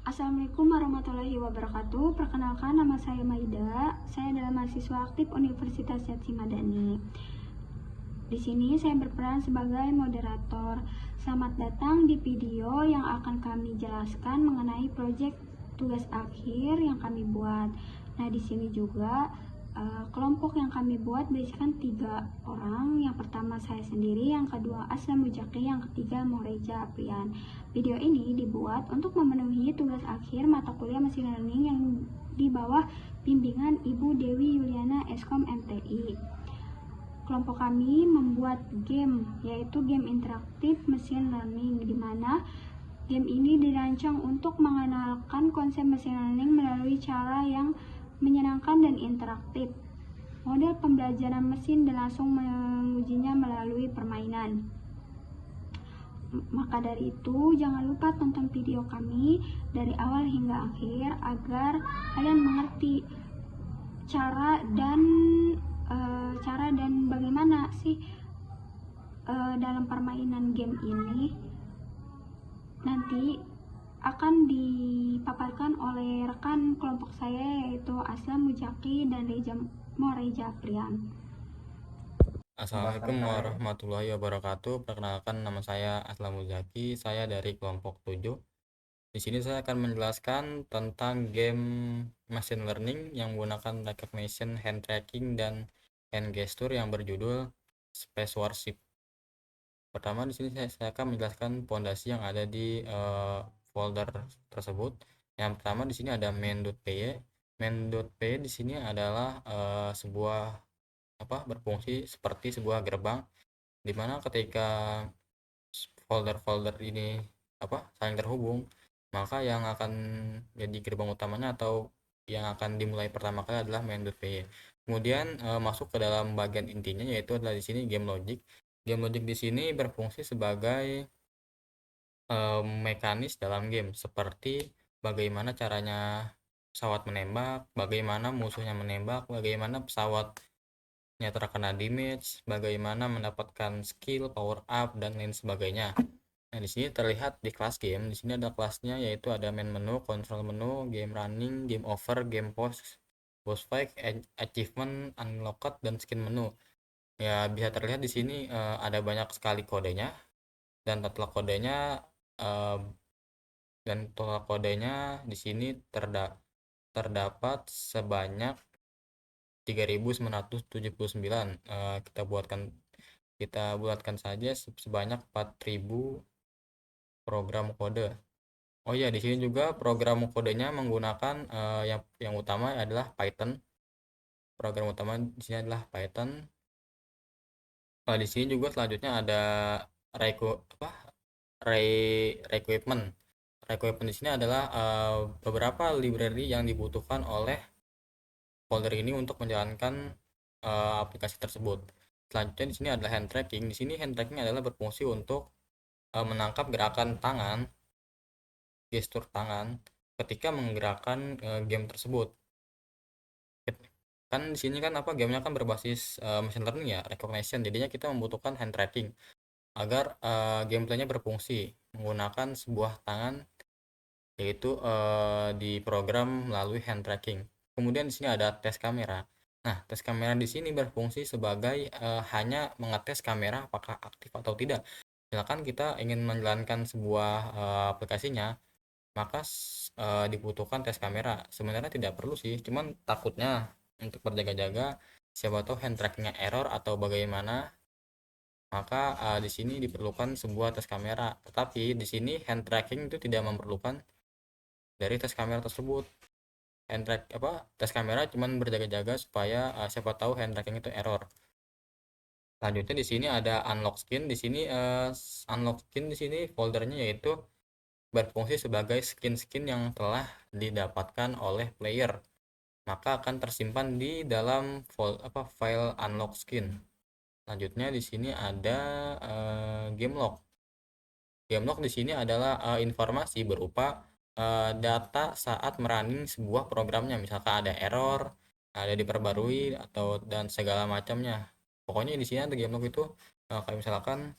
Assalamualaikum warahmatullahi wabarakatuh. Perkenalkan, nama saya Maida. Saya adalah mahasiswa aktif Universitas Yatsi Madani. Di sini saya berperan sebagai moderator. Selamat datang di video yang akan kami jelaskan mengenai proyek tugas akhir yang kami buat. Nah, di sini juga kelompok yang kami buat berisikan 3 orang. Yang pertama saya sendiri, yang kedua Aslam Mujaki, yang ketiga Moreja Aprian. Video ini dibuat untuk memenuhi tugas akhir mata kuliah mesin learning yang di bawah bimbingan Ibu Dewi Yuliana Eskom MTI. Kelompok kami membuat game, yaitu game interaktif machine learning, di mana game ini dirancang untuk mengenalkan konsep machine learning melalui cara yang menyenangkan dan interaktif. Model pembelajaran mesin dan langsung mengujinya melalui permainan. Maka dari itu, jangan lupa tonton video kami dari awal hingga akhir agar kalian mengerti cara dan bagaimana sih dalam permainan game ini nanti akan dipaparkan oleh rekan kelompok saya, yaitu Aslam Mujaki dan Moreja Prian. Assalamualaikum warahmatullahi wabarakatuh. Perkenalkan, nama saya Aslam Muzaki. Saya dari kelompok 7. Di sini saya akan menjelaskan tentang game machine learning yang menggunakan recognition, hand tracking, dan hand gesture yang berjudul Space Warship. Pertama, di sini saya akan menjelaskan fondasi yang ada di folder tersebut. Yang pertama, di sini ada main.py. Main.py di sini adalah sebuah berfungsi seperti sebuah gerbang, dimana ketika folder-folder ini saling terhubung, maka yang akan jadi gerbang utamanya atau yang akan dimulai pertama kali adalah main.py. Kemudian masuk ke dalam bagian intinya, yaitu adalah di sini game logic. Game logic di sini berfungsi sebagai mekanis dalam game, seperti bagaimana caranya pesawat menembak, bagaimana musuhnya menembak, bagaimana pesawatnya terkena damage, bagaimana mendapatkan skill, power up, dan lain sebagainya. Nah, di sini terlihat di kelas game. Di sini ada kelasnya, yaitu ada main menu, control menu, game running, game over, game post, boss fight, achievement, unlocked, dan skin menu. Ya, bisa terlihat di sini ada banyak sekali kodenya, dan total kodenya eh, di sini terdapat sebanyak 3.979. Kita buatkan saja sebanyak 4.000 program kode. Oh iya, di sini juga program kodenya menggunakan yang utama adalah Python. Program utama di sini adalah Python. Di sini juga selanjutnya ada requ apa requirement. Requirement di sini adalah beberapa library yang dibutuhkan oleh folder ini untuk menjalankan aplikasi tersebut. Selanjutnya di sini adalah hand tracking. Di sini hand tracking adalah berfungsi untuk menangkap gerakan tangan, gestur tangan ketika menggerakkan game tersebut. Kan di sini kan gamenya kan berbasis machine learning ya, recognition. Jadinya kita membutuhkan hand tracking agar gameplaynya berfungsi menggunakan sebuah tangan, yaitu di program melalui hand tracking. Kemudian di sini ada tes kamera. Nah, tes kamera di sini berfungsi sebagai hanya mengetes kamera apakah aktif atau tidak. Misalkan kita ingin menjalankan sebuah aplikasinya, maka dibutuhkan tes kamera. Sebenarnya tidak perlu sih, cuman takutnya untuk berjaga-jaga, siapa tahu hand trackingnya error atau bagaimana, maka di sini diperlukan sebuah tes kamera. Tetapi di sini hand tracking itu tidak memerlukan dari tes kamera tersebut. Tes kamera cuman berjaga-jaga supaya siapa tahu hand tracking itu error. Selanjutnya di sini ada unlock skin. Di sini unlock skin di sini foldernya yaitu berfungsi sebagai skin-skin yang telah didapatkan oleh player, maka akan tersimpan di dalam file unlock skin. Selanjutnya di sini ada game log. Game log di sini adalah informasi berupa data saat merunning sebuah programnya, misalkan ada error, ada diperbarui atau dan segala macamnya. Pokoknya di sini ada game log itu kayak misalkan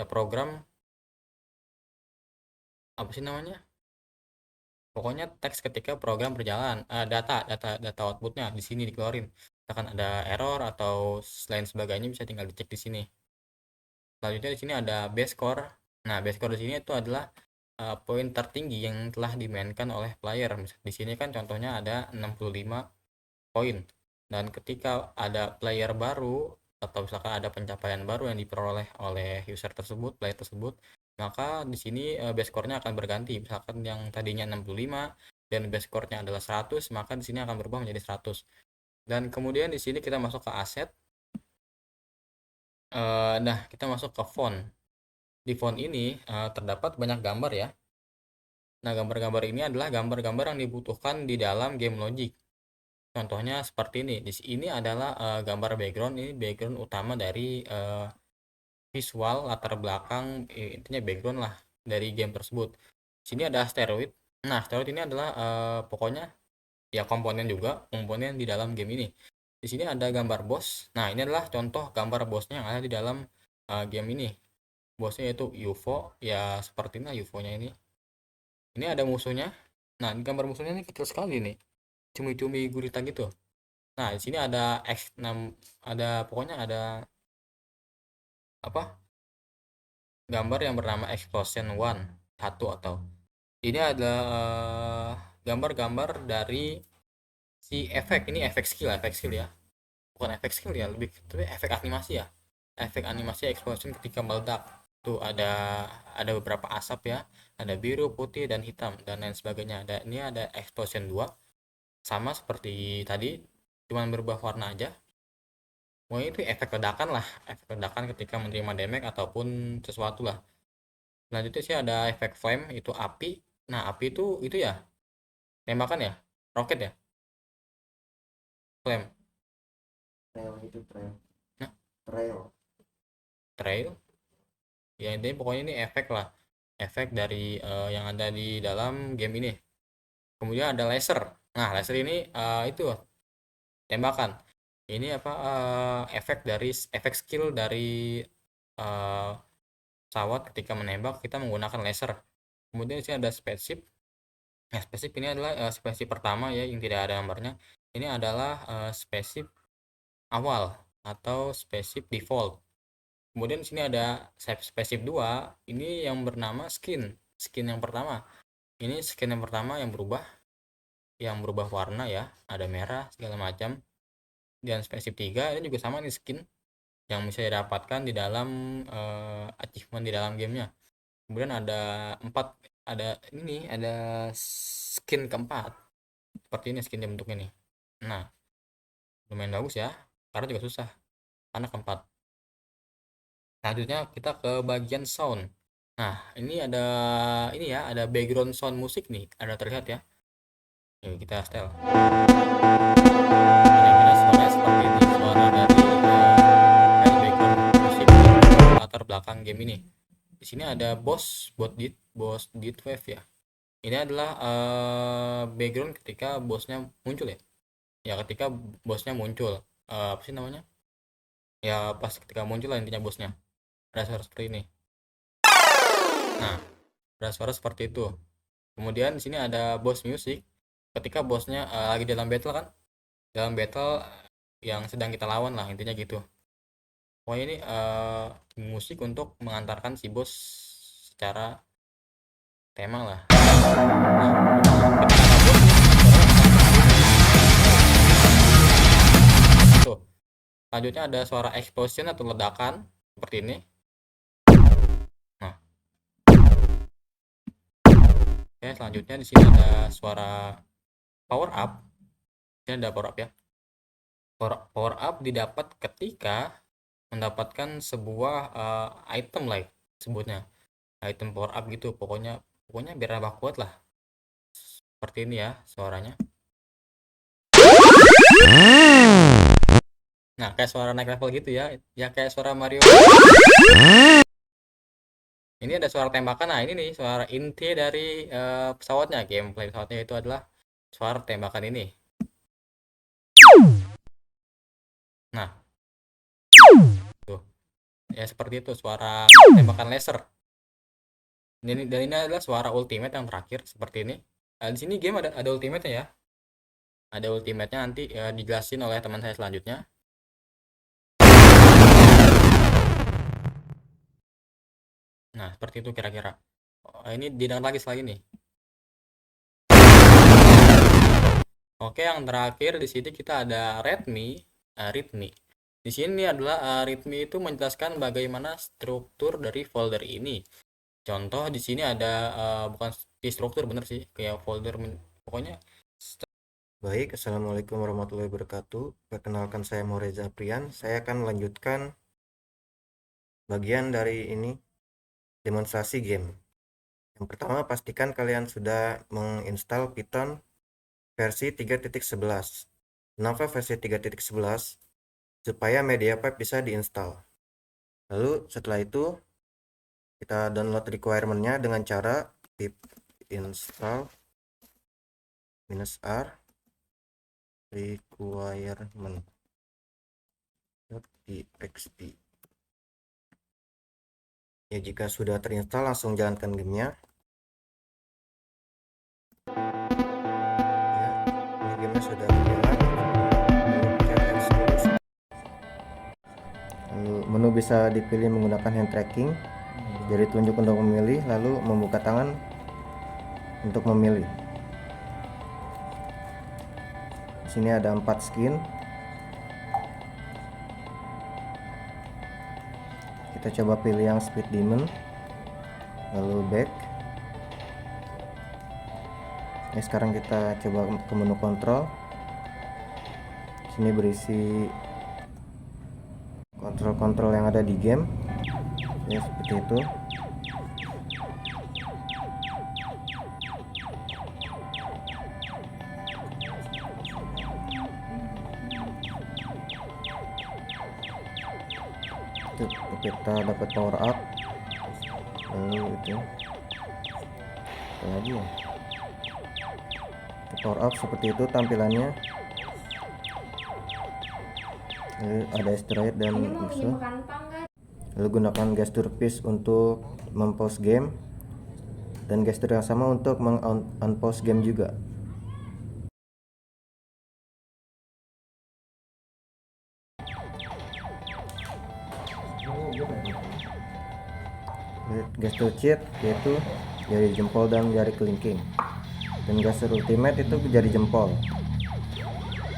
program apa sih namanya? Pokoknya teks ketika program berjalan, data outputnya di sini dikeluarin. Misalkan ada error atau lain sebagainya bisa tinggal dicek di sini. Selanjutnya di sini ada base score. Nah, base score di sini itu adalah poin tertinggi yang telah dimainkan oleh player. Di sini kan contohnya ada 65 poin. Dan ketika ada player baru atau misalkan ada pencapaian baru yang diperoleh oleh user tersebut, player tersebut, maka di sini base score-nya akan berganti. Misalkan yang tadinya 65 dan base score-nya adalah 100, maka di sini akan berubah menjadi 100. Dan kemudian di sini kita masuk ke aset. Nah, kita masuk ke font. Di font ini terdapat banyak gambar ya. Nah, gambar-gambar ini adalah gambar-gambar yang dibutuhkan di dalam game logic. Contohnya seperti ini. Di sini adalah gambar background. Ini background utama dari visual latar belakang, intinya background lah dari game tersebut. Sini ada asteroid. Nah, asteroid ini adalah pokoknya ya komponen juga, komponen di dalam game ini. Di sini ada gambar bos. Nah, ini adalah contoh gambar bosnya yang ada di dalam game ini. Bosnya yaitu UFO, ya seperti ini UFO-nya ini. Ini ada musuhnya. Nah, ini gambar musuhnya ini kecil sekali nih. Cumi-cumi gurita gitu. Nah, di sini ada X6, ada pokoknya ada apa? Gambar yang bernama Explosion One, satu atau. Ini ada gambar-gambar dari si efek. Ini efek skill ya. Bukan efek skill ya, lebih tapi efek animasi ya. Efek animasi explosion ketika meledak. Tuh ada beberapa asap ya, ada biru, putih dan hitam dan lain sebagainya. Ini ada explosion 2 sama seperti tadi, cuman berubah warna aja. Pokoknya itu efek ledakan lah, efek ledakan ketika menerima damage ataupun sesuatu lah. Selanjutnya sih ada efek flame, itu api. Nah, api itu ya tembakan ya, roket ya, flame. Trail itu trail. Nah, Trail. trail. Ya intinya pokoknya ini efek lah, efek dari yang ada di dalam game ini. Kemudian ada laser. Nah, laser ini itu tembakan. Ini apa efek skill dari uh, pesawat ketika menembak kita menggunakan laser. Kemudian di sini ada spaceship. Nah, spaceship ini adalah spaceship pertama ya yang tidak ada gambarnya. Ini adalah spaceship awal atau spaceship default. Kemudian di sini ada spaceship 2, ini yang bernama skin. Skin yang pertama. Ini skin yang pertama yang berubah warna ya, ada merah segala macam. Dan spaceship 3 ini juga sama nih skin yang bisa didapatkan di dalam achievement di dalam gamenya. Kemudian ada skin keempat seperti ini skin bentuknya nih. Nah, lumayan bagus ya, karena juga susah karena keempat. Selanjutnya kita ke bagian sound. Nah, ini ada background sound musik nih, ada terlihat ya. Yuk kita setel. Kira-kira suaranya seperti ini, suara dari background musik latar belakang game ini. Di sini ada boss dit wave ya. Ini adalah background ketika bosnya muncul ya. Ya ketika bosnya muncul, apa sih namanya? Ya pas ketika muncul lah intinya bosnya. Ada suara seperti ini. Nah, ada suara seperti itu. Kemudian di sini ada boss music. Ketika bosnya lagi dalam battle kan, dalam battle yang sedang kita lawan lah intinya gitu. Pokoknya ini musik untuk mengantarkan si bos secara tema lah. Nah, tuh. Selanjutnya ada suara explosion atau ledakan seperti ini. Nah, oke, selanjutnya di sini ada suara power up. Ini ada power up ya. Power up didapat ketika mendapatkan sebuah item lah sebutnya. Item power up gitu. Pokoknya biar tambah kuat lah. Seperti ini ya suaranya. Nah, kayak suara naik level gitu ya. Ya kayak suara Mario. Ini ada suara tembakan. Nah, ini nih suara inti dari pesawatnya. Gameplay pesawatnya itu adalah suara tembakan ini. Nah, tuh. Ya seperti itu suara tembakan laser. Dan ini adalah suara ultimate yang terakhir seperti ini. Di sini game ada ultimate-nya ya. Ada ultimate-nya, nanti dijelasin oleh teman saya selanjutnya. Nah, seperti itu kira-kira. Ini didengar lagi sekali nih. Oke, yang terakhir di sini kita ada readme. Di sini adalah readme itu menjelaskan bagaimana struktur dari folder ini. Contoh di sini ada bukan di struktur bener sih, kayak folder pokoknya. Baik, Assalamualaikum warahmatullahi wabarakatuh. Perkenalkan, saya Moreza Prian. Saya akan melanjutkan bagian dari ini, demonstrasi game. Yang pertama, pastikan kalian sudah menginstal Python versi 3.11. Kenapa versi 3.11? Supaya Mediapipe bisa diinstal. Lalu setelah itu kita download requirement-nya dengan cara pip install -r requirement.txt. Ya, jika sudah terinstall langsung jalankan gamenya. Ya, ini gamenya sudah berjalan. Lalu menu bisa dipilih menggunakan hand tracking, jari telunjuk untuk memilih, lalu membuka tangan untuk memilih. Di sini ada 4 skin. Kita coba pilih yang Speed Demon, lalu back. Ini sekarang kita coba ke menu kontrol. Sini berisi kontrol-kontrol yang ada di game. Ya, seperti itu. Kita dapat power up, lalu itu apa lagi ya, power up seperti itu tampilannya. Lalu ada asteroid dan musuh. Lalu gunakan gesture piece untuk mempause game dan gesture yang sama untuk unpause game juga. Gesture cheat yaitu jari jempol dan jari kelingking, dan gesture ultimate itu jari jempol.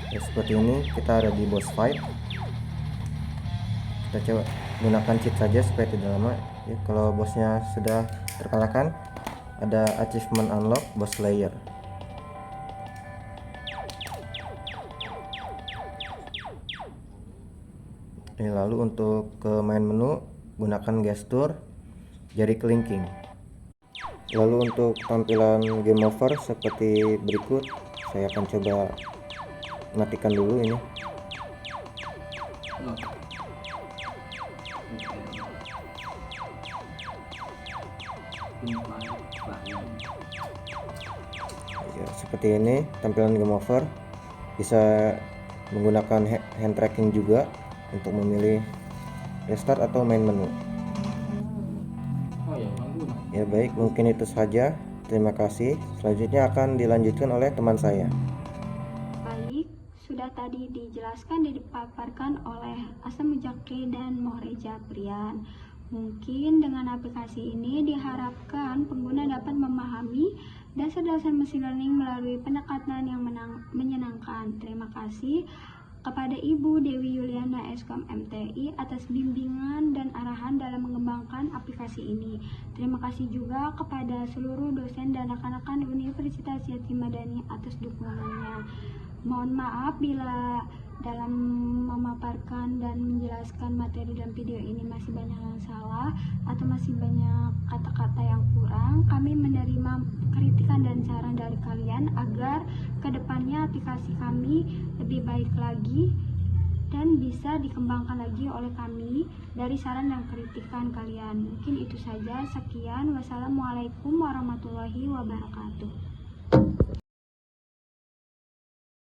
Ya, seperti ini kita ada di boss fight. Kita coba gunakan cheat saja supaya tidak lama ya. Kalau bosnya sudah terkalahkan, ada achievement unlock boss layer. Ini lalu untuk ke main menu gunakan gesture jari kelingking. Lalu untuk tampilan game over seperti berikut, saya akan coba matikan dulu ini. Ya, seperti ini tampilan game over. Bisa menggunakan hand tracking juga untuk memilih restart atau main menu. Ya baik, mungkin itu saja. Terima kasih. Selanjutnya akan dilanjutkan oleh teman saya. Baik, sudah tadi dijelaskan dan dipaparkan oleh Asam Mujaki dan Mohreja Prian. Mungkin dengan aplikasi ini diharapkan pengguna dapat memahami dasar-dasar machine learning melalui pendekatan yang menyenangkan. Terima kasih kepada Ibu Dewi Yuliana Eskom MTI atas bimbingan dan arahan dalam mengembangkan aplikasi ini. Terima kasih juga kepada seluruh dosen dan rekan-rekan Universitas Yatim Madani atas dukungannya. Mohon maaf bila dalam memaparkan dan menjelaskan materi dalam video ini masih banyak yang salah atau masih banyak kata-kata yang kurang. Kami menerima kritikan dan saran dari kalian agar kedepannya aplikasi kami lebih baik lagi dan bisa dikembangkan lagi oleh kami dari saran dan kritikan kalian. Mungkin itu saja. Sekian. Wassalamualaikum warahmatullahi wabarakatuh.